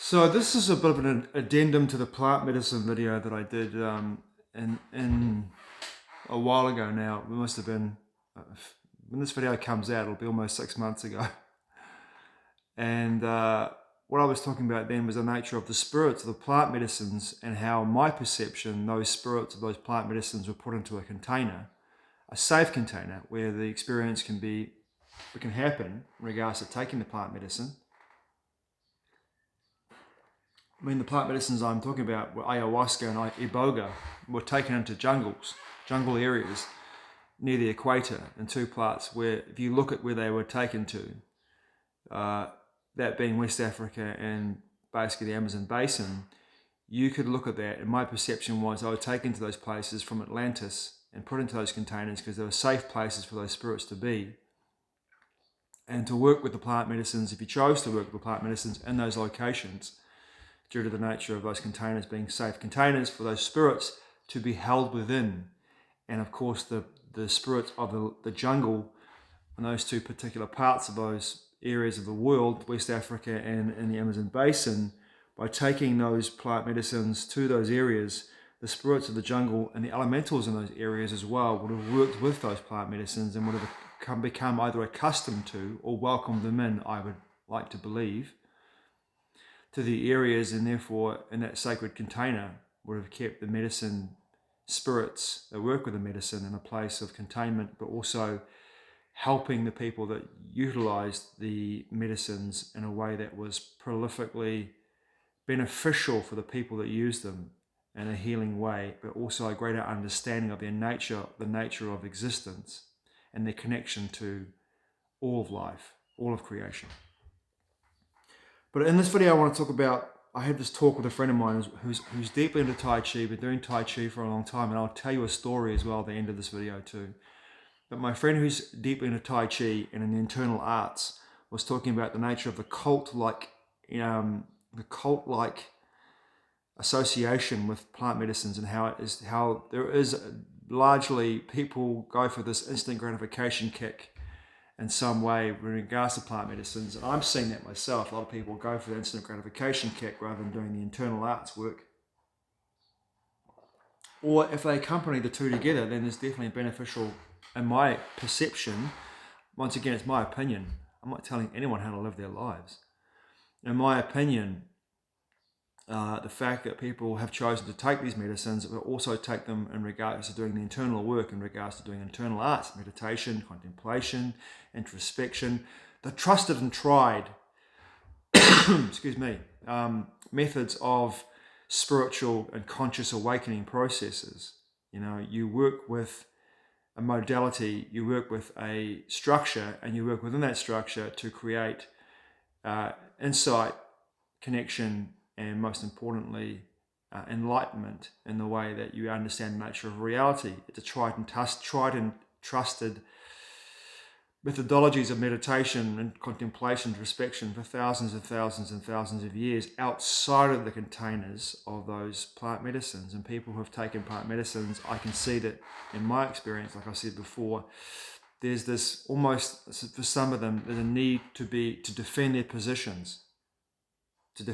So this is a bit of an addendum to the plant medicine video that I did in a while ago now. It must have been, when this video comes out, it'll be almost 6 months ago. And what I was talking about then was the nature of the spirits of the plant medicines and how, in my perception, those spirits of those plant medicines were put into a container, a safe container, where the experience can happen in regards to taking the plant medicine. I mean, the plant medicines I'm talking about were ayahuasca and iboga, were taken into jungle areas near the equator in two parts, where if you look at where they were taken to, that being West Africa and basically the Amazon basin, you could look at that, and my perception was they were taken to those places from Atlantis and put into those containers because they were safe places for those spirits to be. And to work with the plant medicines, if you chose to work with the plant medicines in those locations, due to the nature of those containers being safe containers for those spirits to be held within. And of course, the spirits of the jungle in those two particular parts of those areas of the world, West Africa and in the Amazon basin, by taking those plant medicines to those areas, the spirits of the jungle and the elementals in those areas as well would have worked with those plant medicines and would have become either accustomed to or welcomed them in, I would like to believe, to the areas, and therefore in that sacred container would have kept the medicine spirits that work with the medicine in a place of containment, but also helping the people that utilized the medicines in a way that was prolifically beneficial for the people that used them in a healing way, but also a greater understanding of their nature, the nature of existence, and their connection to all of life, all of creation. But in this video, I want to talk about, I had this talk with a friend of mine who's deeply into Tai Chi, been doing Tai Chi for a long time, and I'll tell you a story as well at the end of this video too. But my friend who's deeply into Tai Chi and in the internal arts was talking about the nature of the cult-like association with plant medicines, and how there is largely people go for this instant gratification kick in some way in regards to plant medicines. And I'm seeing that myself. A lot of people go for the instant gratification kick rather than doing the internal arts work. Or if they accompany the two together, then there's definitely beneficial, in my perception. Once again, it's my opinion. I'm not telling anyone how to live their lives. In my opinion, the fact that people have chosen to take these medicines, but also take them in regards to doing the internal work, in regards to doing internal arts, meditation, contemplation, introspection, the trusted and tried methods of spiritual and conscious awakening processes. You work with a modality, you work with a structure, and you work within that structure to create insight, connection, and most importantly, enlightenment in the way that you understand the nature of reality. It's a tried and trusted methodologies of meditation and contemplation, introspection for thousands and thousands and thousands of years outside of the containers of those plant medicines. And people who have taken plant medicines, I can see that in my experience, like I said before, there's this almost, for some of them, there's a need to defend their positions. In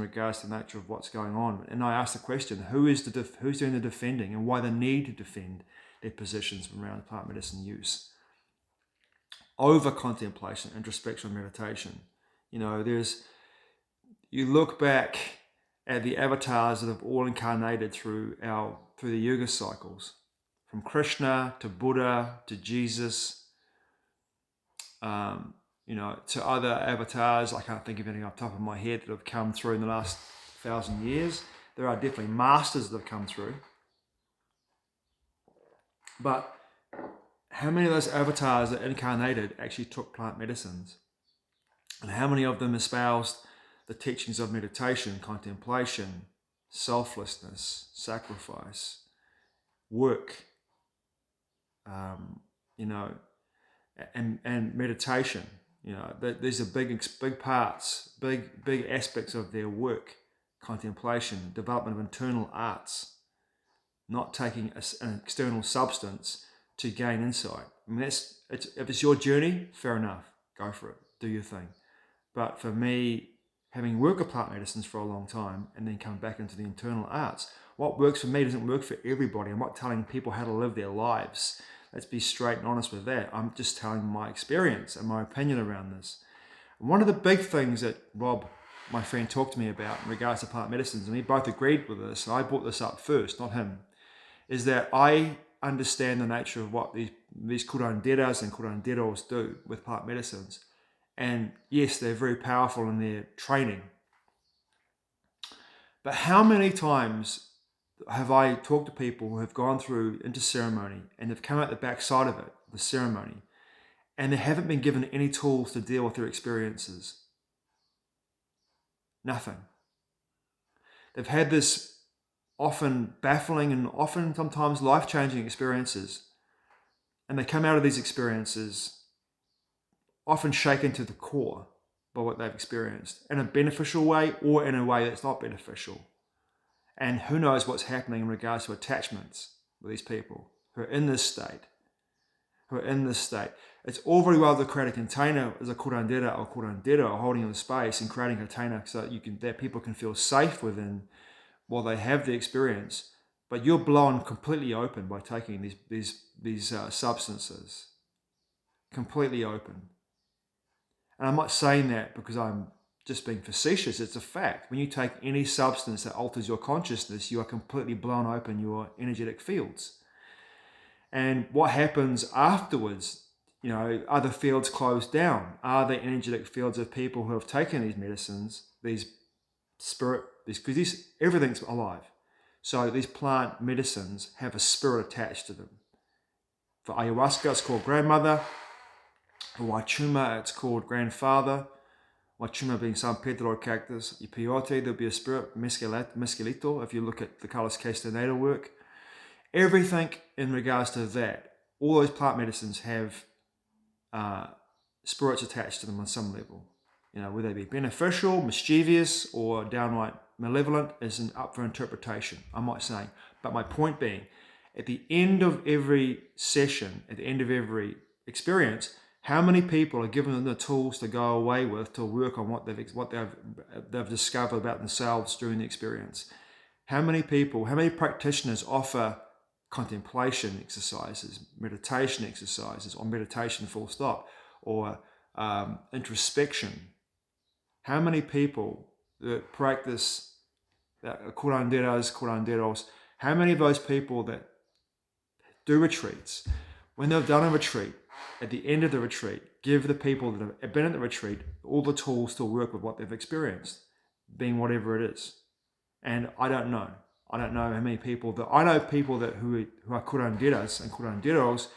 regards to the nature of what's going on. And I asked the question, who's doing the defending, and why the need to defend their positions around plant medicine use over contemplation, introspection, meditation. You look back at the avatars that have all incarnated through the Yuga cycles, from Krishna to Buddha to Jesus, to other avatars. I can't think of anything off the top of my head that have come through in the last 1,000 years. There are definitely masters that have come through. But how many of those avatars that incarnated actually took plant medicines? And how many of them espoused the teachings of meditation, contemplation, selflessness, sacrifice, work, and meditation? These are big parts, big aspects of their work. Contemplation, development of internal arts, not taking an external substance to gain insight. I mean, if it's your journey, fair enough, go for it, do your thing. But for me, having worked with plant medicines for a long time and then come back into the internal arts. What works for me doesn't work for everybody. I'm not telling people how to live their lives. Let's be straight and honest with that. I'm just telling my experience and my opinion around this. And one of the big things that Rob, my friend, talked to me about in regards to plant medicines, and we both agreed with this, and I brought this up first, not him, is that I understand the nature of what these curanderas and curanderos do with plant medicines. And yes, they're very powerful in their training. But how many times have I talked to people who have gone through into ceremony and have come out the backside of it, the ceremony, and they haven't been given any tools to deal with their experiences? Nothing. They've had this often baffling and often sometimes life-changing experiences, and they come out of these experiences often shaken to the core by what they've experienced in a beneficial way or in a way that's not beneficial. And who knows what's happening in regards to attachments with these people who are in this state. It's all very well to create a container as a curandera or curandero holding in the space and creating a container so that people can feel safe within while they have the experience. But you're blown completely open by taking these substances. Completely open. And I'm not saying that because I'm just being facetious. It's a fact. When you take any substance that alters your consciousness, you are completely blown open your energetic fields. And what happens afterwards, are the fields closed down? Are the energetic fields of people who have taken these medicines, because everything's alive. So these plant medicines have a spirit attached to them. For ayahuasca, it's called grandmother. For wachuma, it's called grandfather. Wachuma being San Pedro cactus. Peyote, there'll be a spirit, mescalito, if you look at the Carlos Castaneda work. Everything in regards to that, all those plant medicines have spirits attached to them on some level. Whether they be beneficial, mischievous, or downright malevolent is up for interpretation, I'm not saying. But my point being, at the end of every session, at the end of every experience, how many people are given them the tools to go away with to work on what they've discovered about themselves during the experience? How many practitioners offer contemplation exercises, meditation exercises, or meditation full stop, or introspection? How many people that practice curanderos, how many of those people that do retreats, when they've done a retreat, at the end of the retreat, give the people that have been at the retreat all the tools to work with what they've experienced, being whatever it is? And I don't know. I don't know how many people that I know people who are curanderas and curanderos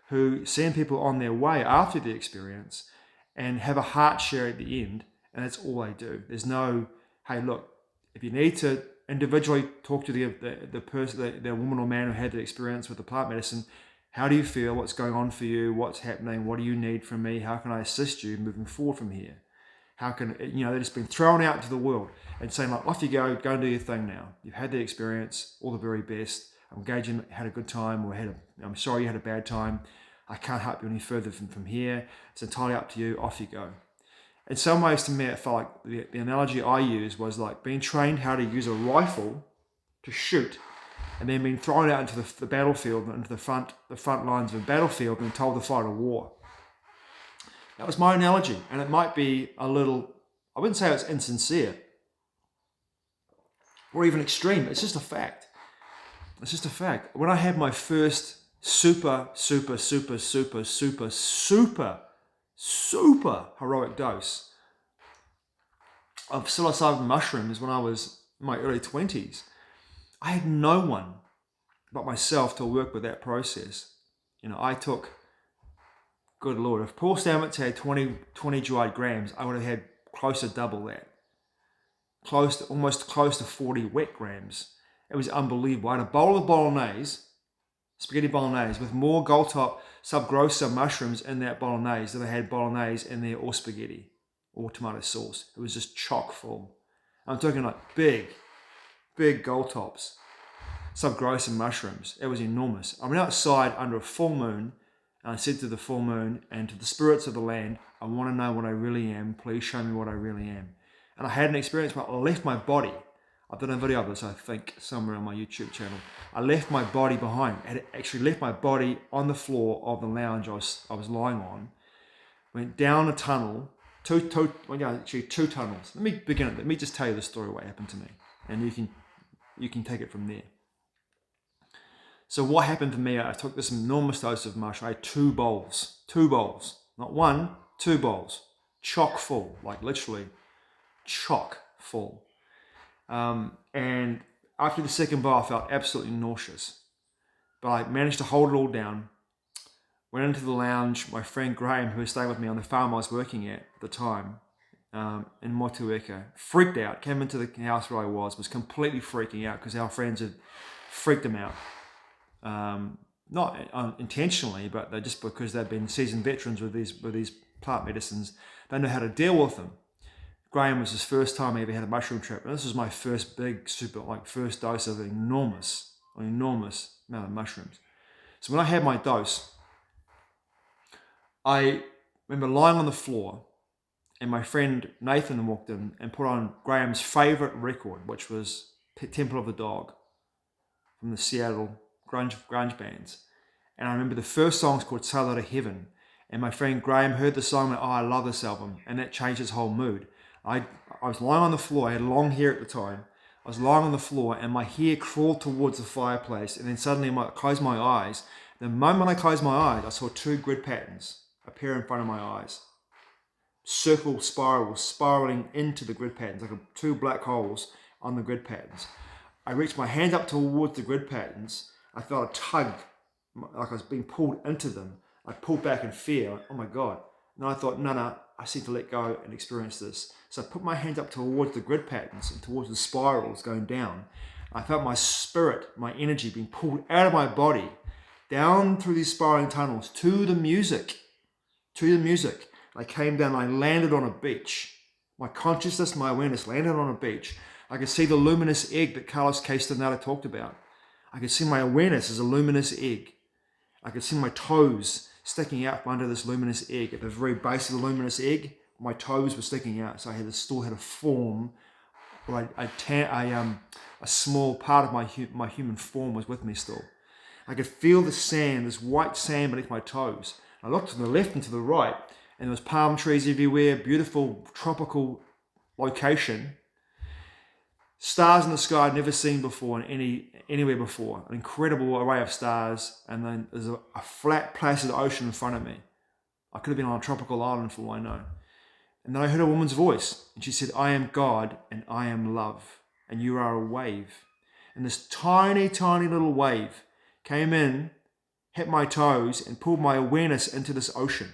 who send people on their way after the experience and have a heart share at the end, and that's all they do. There's no, hey, look, if you need to individually talk to the person, the woman or man who had the experience with the plant medicine, how do you feel? What's going on for you? What's happening? What do you need from me? How can I assist you moving forward from here? How can, they've just been thrown out to the world and saying, like, off you go and do your thing now. You've had the experience, all the very best. I'm glad you had a good time, or I'm sorry you had a bad time. I can't help you any further from here. It's entirely up to you. Off you go. In some ways, to me, it felt like the analogy I used was like being trained how to use a rifle to shoot, and then being thrown out into the battlefield, into the front lines of a battlefield, and told to fight a war. That was my analogy, and it might be a little, I wouldn't say it's insincere or even extreme. It's just a fact. When I had my first super heroic dose of psilocybin mushrooms when I was in my early 20s, I had no one but myself to work with that process. I took, good Lord, if Paul Stamets had 20 dried grams, I would have had close to double that. Almost close to 40 wet grams. It was unbelievable. I had a bowl of bolognese, spaghetti bolognese, with more gold top subgrossa mushrooms in that bolognese than I had bolognese in there, or spaghetti or tomato sauce. It was just chock full. I'm talking like big gold tops, subgrossa mushrooms. It was enormous. I went outside under a full moon, and I said to the full moon and to the spirits of the land, I want to know what I really am. Please show me what I really am. And I had an experience where I left my body. I've done a video of this, I think, somewhere on my YouTube channel. I left my body behind. I had actually left my body on the floor of the lounge I was lying on. Went down a tunnel, two tunnels. Let me begin it. Let me just tell you the story, what happened to me. And you can take it from there. So what happened for me, I took this enormous dose of mushroom. I had two bowls, not one, 2 bowls, chock full, like literally chock full. And after the second bowl, I felt absolutely nauseous, but I managed to hold it all down. Went into the lounge. My friend Graham, who was staying with me on the farm I was working at the time, in Motueka, freaked out, came into the house where I was completely freaking out because our friends had freaked him out. Not intentionally, but they just because they've been seasoned veterans with these plant medicines, they know how to deal with them. Graham was his first time he ever had a mushroom trip, and this was my first big first dose of an enormous amount of mushrooms. So when I had my dose, I remember lying on the floor, and my friend Nathan walked in and put on Graham's favourite record, which was Temple of the Dog from the Seattle grunge bands. And I remember the first song's called Sailor to Heaven, and my friend Graham heard the song and went, "Oh, I love this album," and that changed his whole mood. I was lying on the floor. I had long hair at the time. I was lying on the floor and my hair crawled towards the fireplace, and then suddenly I closed my eyes. The moment I closed my eyes, I saw 2 grid patterns appear in front of my eyes. Circle spirals spiraling into the grid patterns, like 2 black holes on the grid patterns. I reached my hand up towards the grid patterns. I felt a tug, like I was being pulled into them. I pulled back in fear, like, oh my God. And I thought, no, I need to let go and experience this. So I put my hand up towards the grid patterns and towards the spirals going down. I felt my spirit, my energy being pulled out of my body, down through these spiraling tunnels to the music. I came down, I landed on a beach. My consciousness, my awareness landed on a beach. I could see the luminous egg that Carlos Castaneda talked about. I could see my awareness as a luminous egg. I could see my toes sticking out from under this luminous egg. At the very base of the luminous egg, my toes were sticking out. So I still had a form, or a small part of my human form was with me still. I could feel the sand, this white sand beneath my toes. I looked to the left and to the right, and there was palm trees everywhere, beautiful tropical location. Stars in the sky I'd never seen before anywhere before. An incredible array of stars, and then there's a flat, placid ocean in front of me. I could have been on a tropical island for all I know. And then I heard a woman's voice, and she said, "I am God, and I am love, and you are a wave." And this tiny, tiny little wave came in, hit my toes, and pulled my awareness into this ocean.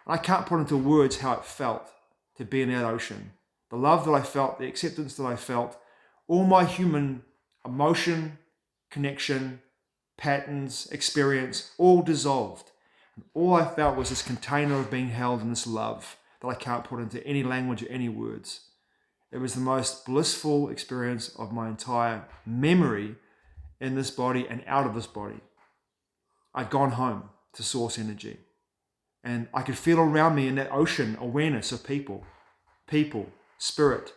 And I can't put into words how it felt to be in that ocean. The love that I felt, the acceptance that I felt, all my human emotion, connection, patterns, experience, all dissolved. And all I felt was this container of being held in this love that I can't put into any language or any words. It was the most blissful experience of my entire memory in this body and out of this body. I'd gone home to source energy. And I could feel around me in that ocean awareness of people, spirit,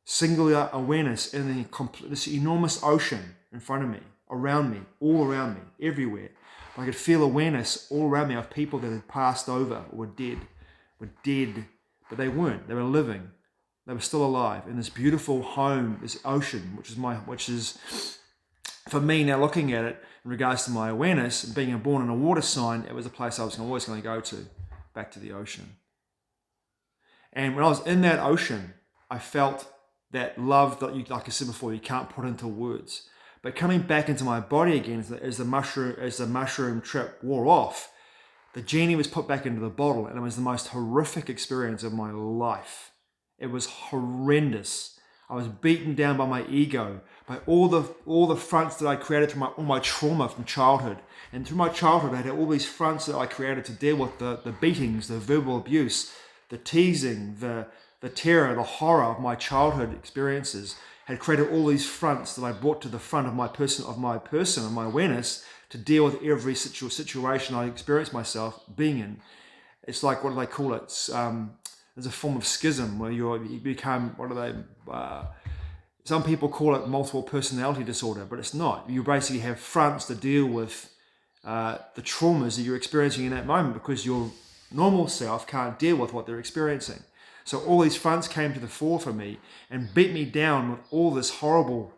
singular awareness in this enormous ocean in front of me, around me, all around me, everywhere. I could feel awareness all around me of people that had passed over or were dead, but they weren't. They were living. They were still alive in this beautiful home, this ocean, which is for me now looking at it in regards to my awareness and being born in a water sign, it was a place I was always going to go to, back to the ocean. And when I was in that ocean, I felt that love that, like I said before, you can't put into words. But coming back into my body again as the mushroom trip wore off, the genie was put back into the bottle, and it was the most horrific experience of my life. It was horrendous. I was beaten down by my ego, by all the fronts that I created through all my trauma from childhood. And through my childhood, I had all these fronts that I created to deal with the beatings, the verbal abuse, the teasing, the terror, the horror of my childhood experiences. Had created all these fronts that I brought to the front of my person, of my awareness, to deal with every situation I experienced myself being in. It's like, what do they call it? There's a form of schism where you become, what are they? Some people call it multiple personality disorder, but it's not. You basically have fronts to deal with the traumas that you're experiencing in that moment because your normal self can't deal with what they're experiencing. So all these fronts came to the fore for me and beat me down with all this horrible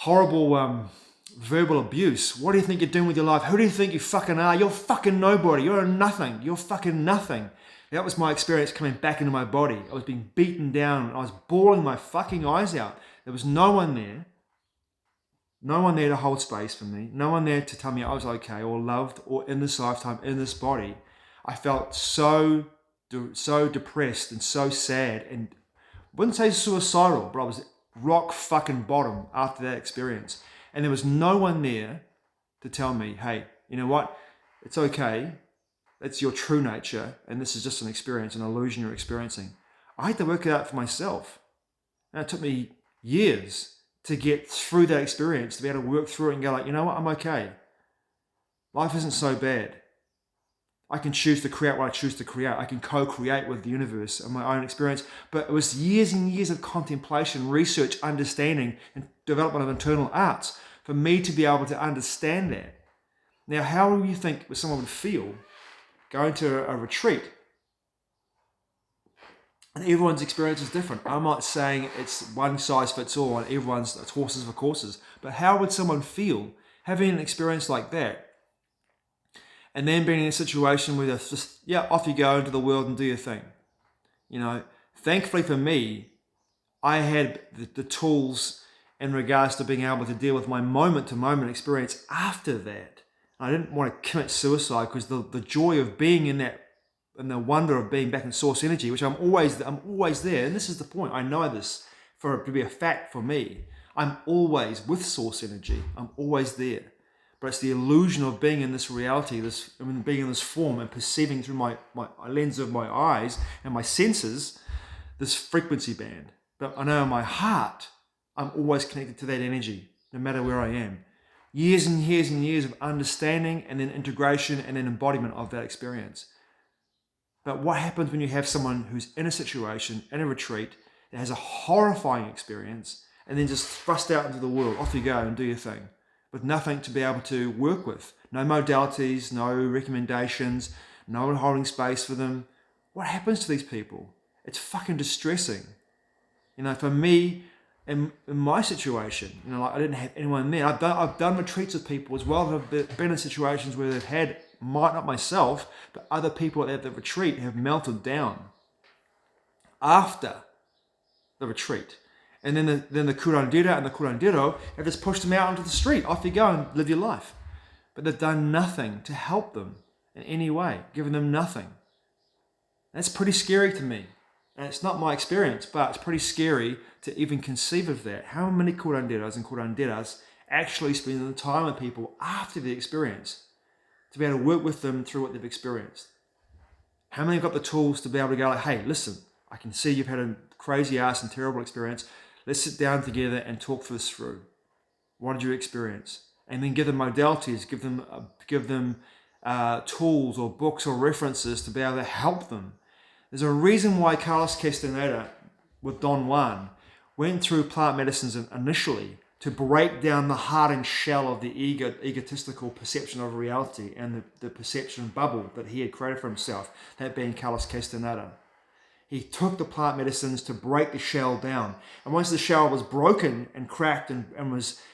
verbal abuse. What do you think you're doing with your life? Who do you think you fucking are? You're fucking nobody. You're nothing. You're fucking nothing. That was my experience coming back into my body. I was being beaten down. I was bawling my fucking eyes out. There was no one there. No one there to hold space for me. No one there to tell me I was okay or loved or in this lifetime, in this body. I felt so depressed and so sad, and I wouldn't say suicidal, but I was rock fucking bottom after that experience. And there was no one there to tell me, hey, you know what? It's okay. That's your true nature, and this is just an experience, an illusion you're experiencing. I had to work it out for myself. And it took me years to get through that experience, to be able to work through it and go like, you know what, I'm okay. Life isn't so bad. I can choose to create what I choose to create. I can co-create with the universe and my own experience. But it was years and years of contemplation, research, understanding, and development of internal arts for me to be able to understand that. Now, how do you think someone would feel going to a retreat? And everyone's experience is different. I'm not saying it's one size fits all and it's horses for courses. But how would someone feel having an experience like that? And then being in a situation where it's just, off you go into the world and do your thing. You know, thankfully for me, I had the tools in regards to being able to deal with my moment-to-moment experience after that. I didn't want to commit suicide because the joy of being in that, and the wonder of being back in source energy, which I'm always there. And this is the point. I know this for it to be a fact for me. I'm always with source energy. I'm always there. But it's the illusion of being in this reality, being in this form and perceiving through my lens of my eyes and my senses, this frequency band. But I know in my heart, I'm always connected to that energy, no matter where I am. Years and years and years of understanding and then integration and then embodiment of that experience. But what happens when you have someone who's in a situation, in a retreat, that has a horrifying experience and then just thrust out into the world, off you go and do your thing, with nothing to be able to work with. No modalities, no recommendations, no one holding space for them. What happens to these people? It's fucking distressing. You know, for me, in my situation, you know, like I didn't have anyone there. I've done retreats with people as well. I've been in situations where they've had, not myself, but other people at the retreat have melted down after the retreat. And then the curandera and the curandero have just pushed them out onto the street. Off you go and live your life. But they've done nothing to help them in any way, given them nothing. That's pretty scary to me. And it's not my experience, but it's pretty scary to even conceive of that. How many curanderos and curanderas actually spend the time with people after the experience to be able to work with them through what they've experienced? How many have got the tools to be able to go like, hey, listen, I can see you've had a crazy ass and terrible experience. Let's sit down together and talk this through. What did you experience? And then give them modalities, give them tools or books or references to be able to help them. There's a reason why Carlos Castaneda with Don Juan went through plant medicines initially to break down the hardened shell of the egotistical perception of reality and the perception bubble that he had created for himself, that being Carlos Castaneda. He took the plant medicines to break the shell down. And once the shell was broken and cracked and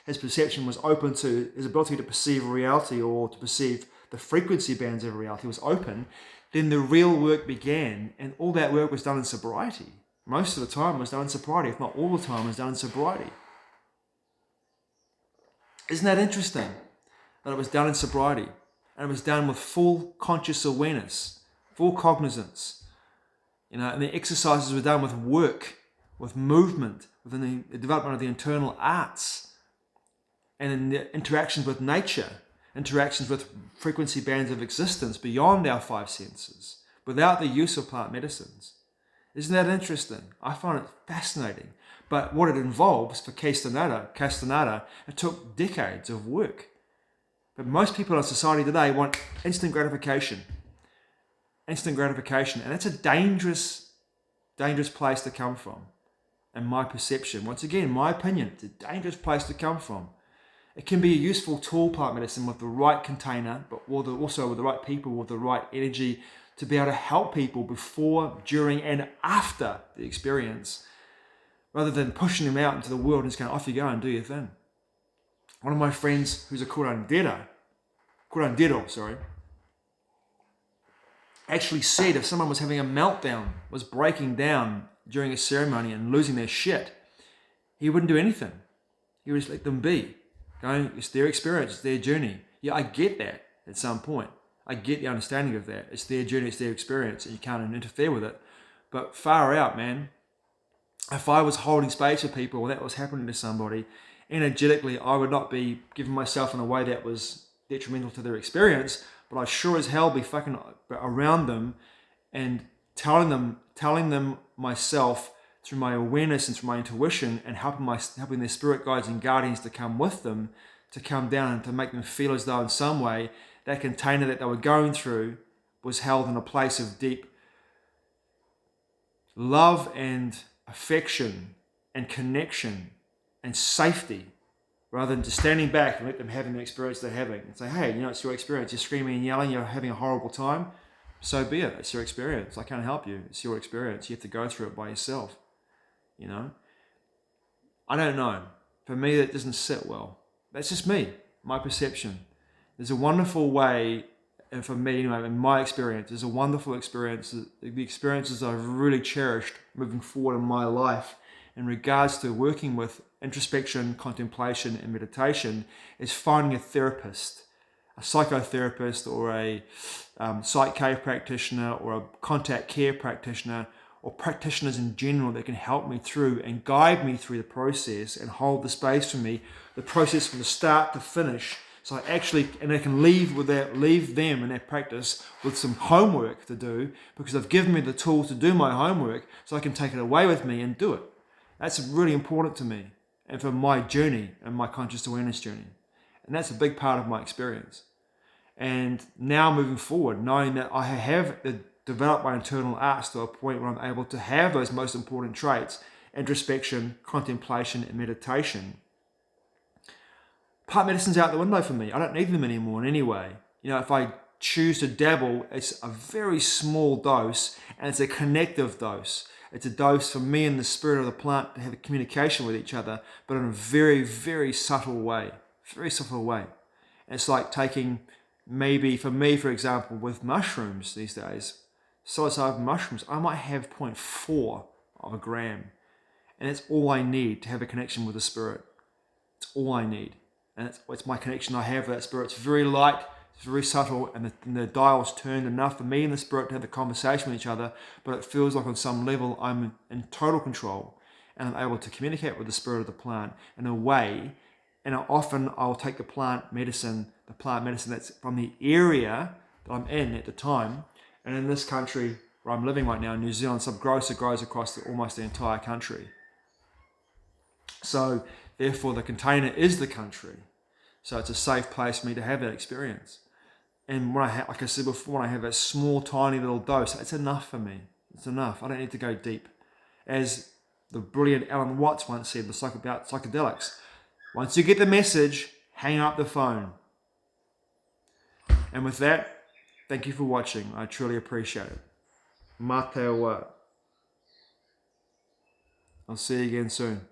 his perception was open to his ability to perceive reality or to perceive the frequency bands of reality was open, then the real work began. And all that work was done in sobriety. Most of the time was done in sobriety, if not all the time was done in sobriety. Isn't that interesting? That it was done in sobriety. And it was done with full conscious awareness, full cognizance. You know, and the exercises were done with work, with movement, within the development of the internal arts, and in the interactions with nature, interactions with frequency bands of existence beyond our five senses, without the use of plant medicines. Isn't that interesting? I find it fascinating. But what it involves for Castaneda, it took decades of work. But most people in society today want instant gratification. instant gratification. And that's a dangerous place to come from. In my perception, once again, my opinion, it's a dangerous place to come from. It can be a useful tool, plant medicine, with the right container, but also with the right people, with the right energy, to be able to help people before, during, and after the experience, rather than pushing them out into the world and just going, off you go and do your thing. One of my friends, who's a curandero, actually said if someone was having a meltdown, was breaking down during a ceremony and losing their shit, he wouldn't do anything. He would just let them be. Going, it's their experience, it's their journey. Yeah, I get that at some point. I get the understanding of that. It's their journey, it's their experience, and you can't interfere with it. But far out, man. If I was holding space for people or that was happening to somebody, energetically, I would not be giving myself in a way that was detrimental to their experience, but I sure as hell be fucking around them and telling them myself through my awareness and through my intuition, and helping their spirit guides and guardians to come with them, to come down and to make them feel as though in some way that container that they were going through was held in a place of deep love and affection and connection and safety, rather than just standing back and let them have an experience they're having and say, hey, it's your experience. You're screaming and yelling, you're having a horrible time. So be it. It's your experience. I can't help you. It's your experience. You have to go through it by yourself. I don't know. For me, that doesn't sit well. That's just me, my perception. There's a wonderful way, and for me, anyway, in my experience, there's a wonderful experience. The experiences I've really cherished moving forward in my life in regards to working with introspection, contemplation, and meditation is finding a therapist, a psychotherapist, or a psych practitioner, or a contact care practitioner, or practitioners in general that can help me through and guide me through the process and hold the space for me, the process from the start to finish. So I can leave them in that practice with some homework to do, because they've given me the tools to do my homework, so I can take it away with me and do it. That's really important to me and for my journey and my conscious awareness journey. And that's a big part of my experience. And now moving forward, knowing that I have developed my internal arts to a point where I'm able to have those most important traits, introspection, contemplation, and meditation. Plant medicine's out the window for me. I don't need them anymore in any way. If I choose to dabble, it's a very small dose, and it's a connective dose. It's a dose for me and the spirit of the plant to have a communication with each other, but in a very, very subtle way. Very subtle way. It's like taking, maybe for me, for example, with mushrooms these days, psilocybin mushrooms, I might have 0.4 of a gram. And it's all I need to have a connection with the spirit. It's all I need. And it's my connection I have with that spirit. It's very light, it's very subtle, and the dial's turned enough for me and the spirit to have the conversation with each other, but it feels like on some level I'm in total control, and I'm able to communicate with the spirit of the plant in a way, and often I'll take the plant medicine that's from the area that I'm in at the time, and in this country where I'm living right now, in New Zealand, some grows across almost the entire country. So therefore the container is the country. So it's a safe place for me to have that experience. And when like I said before, when I have a small, tiny little dose, it's enough for me. It's enough. I don't need to go deep. As the brilliant Alan Watts once said, about psychedelics, once you get the message, hang up the phone. And with that, thank you for watching. I truly appreciate it. Mā te wa. I'll see you again soon.